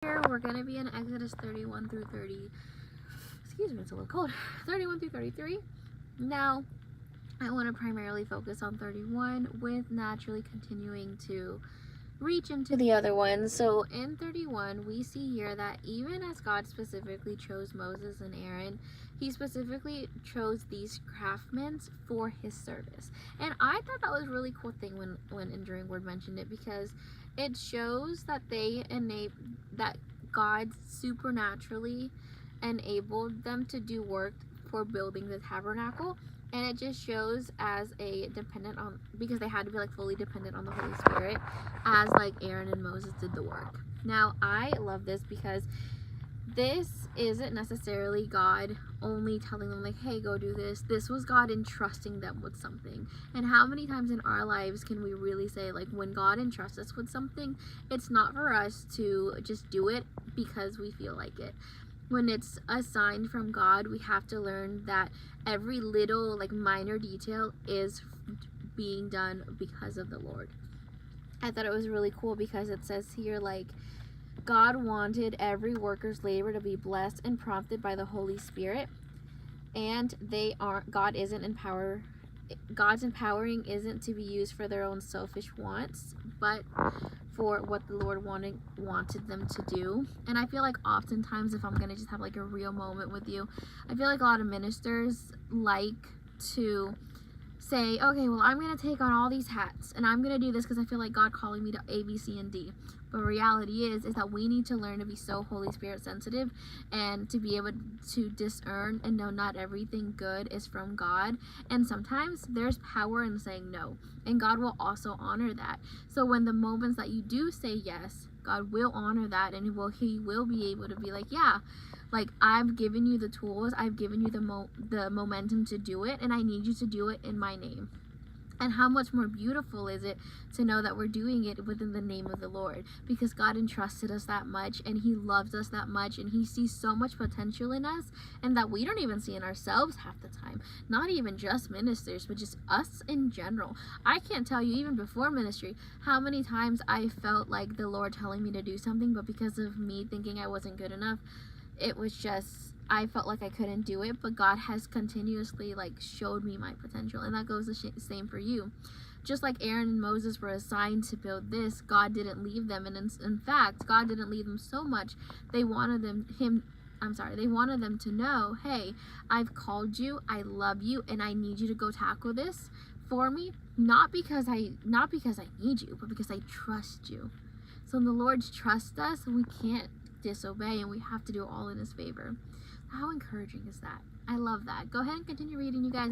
Here we're going to be in Exodus 31 through 30. Excuse me, it's a little cold. 31 through 33. Now, I want to primarily focus on 31 with naturally continuing to reach into the other ones. So in 31, we see here that even as God specifically chose Moses and Aaron, he specifically chose these craftsmen for his service. And I thought that was a really cool thing when Enduring Word mentioned it, because it shows that that God supernaturally enabled them to do work for building the tabernacle. And it just shows as a dependent on, because they had to be like fully dependent on the Holy Spirit, as like Aaron and Moses did the work. Now I love this because this isn't necessarily God only telling them like, hey, go do this. This was God entrusting them with something. And how many times in our lives can we really say, like, when God entrusts us with something, it's not for us to just do it because we feel like it. When it's a sign from God, we have to learn that every little like minor detail is being done because of the Lord. I thought it was really cool because it says here, like, God wanted every worker's labor to be blessed and prompted by the Holy Spirit, and God's empowering isn't to be used for their own selfish wants, but for what the Lord wanted them to do. And I feel like oftentimes, if I'm gonna just have like a real moment with you, I feel like a lot of ministers like to say, okay, well, I'm gonna take on all these hats and I'm gonna do this because I feel like God calling me to A, B, C, and D. But reality is that we need to learn to be so Holy Spirit sensitive and to be able to discern and know not everything good is from God. And sometimes there's power in saying no, and God will also honor that. So when the moments that you do say yes, God will honor that, and he will be able to be like, yeah, like, I've given you the tools, I've given you the momentum to do it, and I need you to do it in my name. And how much more beautiful is it to know that we're doing it within the name of the Lord, because God entrusted us that much, and he loves us that much, and he sees so much potential in us, and that we don't even see in ourselves half the time. Not even just ministers, but just us in general. I can't tell you, even before ministry, how many times I felt like the Lord telling me to do something, but because of me thinking I wasn't good enough, it was just, I felt like I couldn't do it. But God has continuously like showed me my potential, and that goes the same for you. Just like Aaron and Moses were assigned to build this, God didn't leave them, and in fact, God didn't leave them so much. They wanted them to know, hey, I've called you, I love you, and I need you to go tackle this for me, not because I need you, but because I trust you. So when the Lord trusts us, we can't disobey, and we have to do it all in his favor. How encouraging is that? I love that. Go ahead and continue reading, you guys.